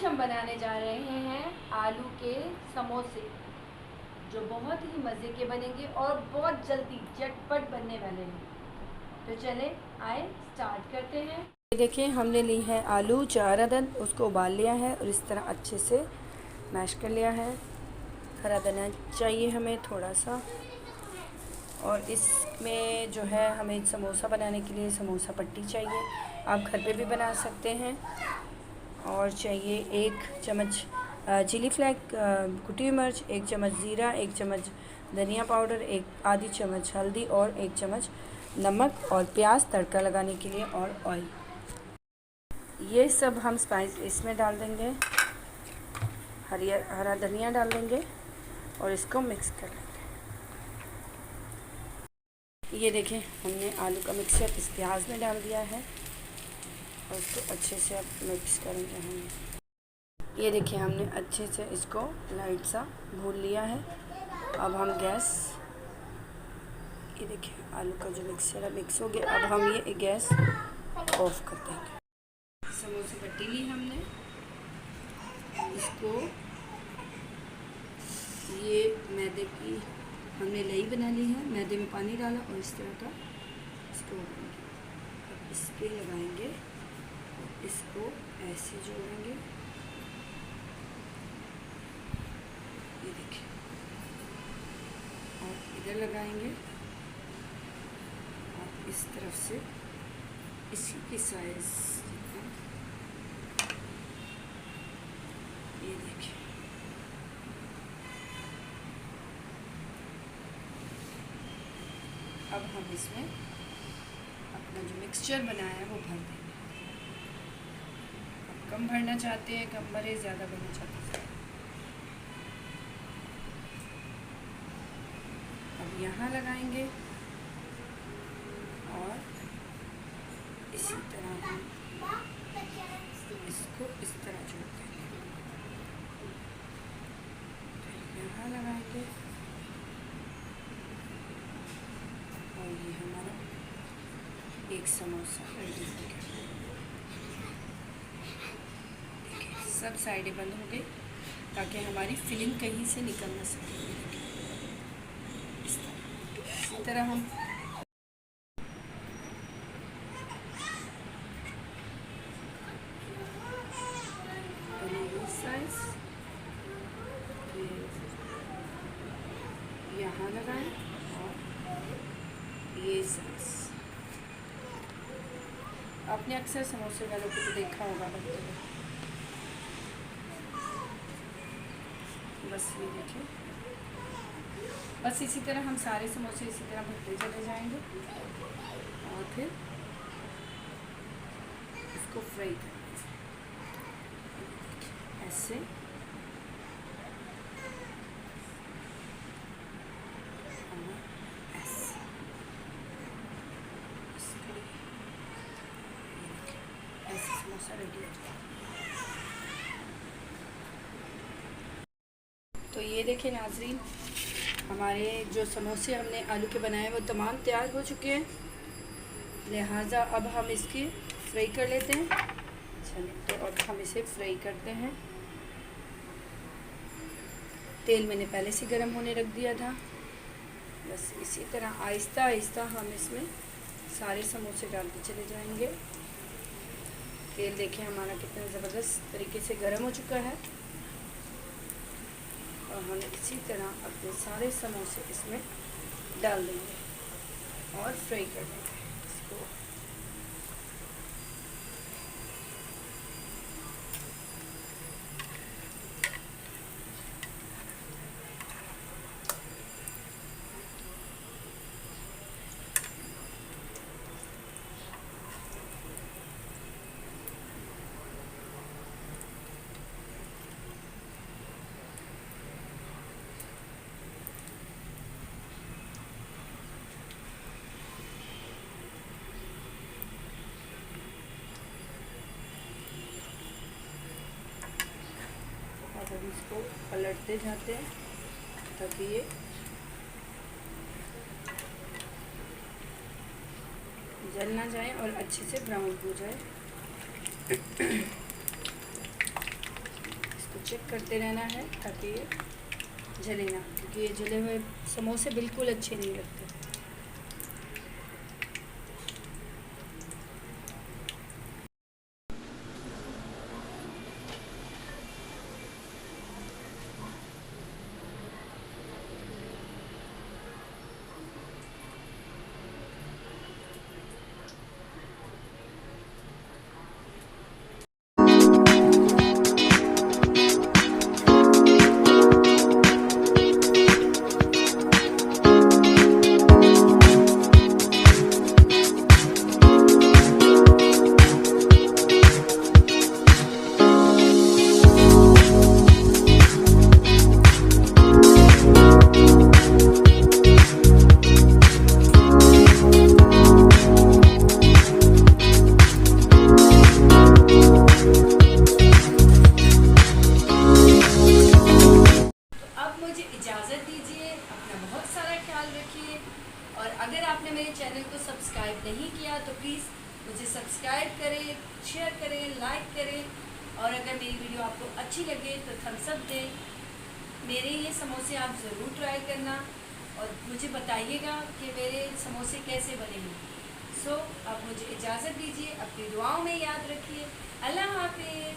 आज हम बनाने जा रहे हैं आलू के समोसे, जो बहुत ही मज़े के बनेंगे और बहुत जल्दी झटपट बनने वाले हैं। तो चले आए स्टार्ट करते हैं। ये देखिए, हमने ली है आलू 4 अदद, उसको उबाल लिया है और इस तरह अच्छे से मैश कर लिया है। हरा धनिया चाहिए हमें थोड़ा सा, और इसमें जो है हमें समोसा बनाने के लिए समोसा पट्टी चाहिए, आप घर पे भी बना सकते हैं। और चाहिए 1 चम्मच चिली फ्लेक कुटी हुई मिर्च, 1 चम्मच ज़ीरा, 1 चम्मच धनिया पाउडर, 1 आधी चम्मच हल्दी और 1 चम्मच नमक, और प्याज तड़का लगाने के लिए, और ऑयल। ये सब हम स्पाइस इसमें डाल देंगे, हरा धनिया डाल देंगे और इसको मिक्स कर लेंगे। ये देखें, हमने आलू का मिक्सचर इस प्याज में डाल दिया है और इसको अच्छे से अब मिक्स करेंगे हम। ये देखिए, हमने अच्छे से इसको लाइट सा भून लिया है। अब हम गैस, ये देखिए आलू का जो मिक्सचर है मिक्स हो गया। अब हम ये गैस ऑफ कर देंगे। समोसे पट्टी ली हमने, इसको ये मैदे की हमने लई बना ली है, मैदे में पानी डाला और इस तरह का इसको बनाएंगे। अब इस पर लगाएंगे, इसको ऐसे जोड़ेंगे, ये देखिए, और इधर लगाएंगे और इस तरफ से इसी की साइज, ये देखिए। अब हम इसमें अपना जो मिक्सचर बनाया है वो भर देंगे। अब कम भरना चाहते हैं कम भरे, ज़्यादा भरना चाहते हैं। अब यहाँ लगाएंगे और इसी तरह हम इसको इस तरह जोड़ देंगे। यहाँ लगाएंगे और ये हमारा एक समोसा रेडी हो गया। देखिए, सब साइडें बंद हो गई ताकि हमारी फिलिंग कहीं से निकल ना सके। इसी तरह हम साइज यहाँ लगाएं और ये साइज। आपने अक्सर समोसे वालों को तो देखा होगा बनते हुए। बस ये देखिए, बस इसी तरह हम सारे समोसे इसी तरह भरते चले जाएंगे और फिर इसको फ्राई करेंगे ऐसे। ऐसे समोसा रेडी हो जाए। तो ये देखें नाज़रीन, हमारे जो समोसे हमने आलू के बनाए वो तमाम तैयार हो चुके हैं। लिहाजा अब हम इसकी फ्राई कर लेते हैं। चलिए, तो अब हम इसे फ्राई करते हैं। तेल मैंने पहले से गर्म होने रख दिया था। बस इसी तरह आहिस्ता आहिस्ता हम इसमें सारे समोसे डालते चले जाएंगे। तेल देखिए हमारा कितना ज़बरदस्त तरीके से गर्म हो चुका है और हम इसी तरह अपने सारे समोसे इसमें डाल देंगे और फ्राई कर देंगे इसको। अब इसको पलटते जाते हैं ताकि ये जल ना जाए और अच्छे से ब्राउन हो जाए। चेक करते रहना है ताकि ये जले ना, क्योंकि ये जले हुए समोसे बिल्कुल अच्छे नहीं लगते। इजाज़त दीजिए, अपना बहुत सारा ख्याल रखिए। और अगर आपने मेरे चैनल को सब्सक्राइब नहीं किया तो प्लीज़ मुझे सब्सक्राइब करें, शेयर करें, लाइक करें। और अगर मेरी वीडियो आपको अच्छी लगे तो थम्स अप दें। मेरे ये समोसे आप ज़रूर ट्राई करना और मुझे बताइएगा कि मेरे समोसे कैसे बनेंगे। सो अब मुझे इजाज़त दीजिए, अपनी दुआओं में याद रखिए। अल्लाह हाफिज़।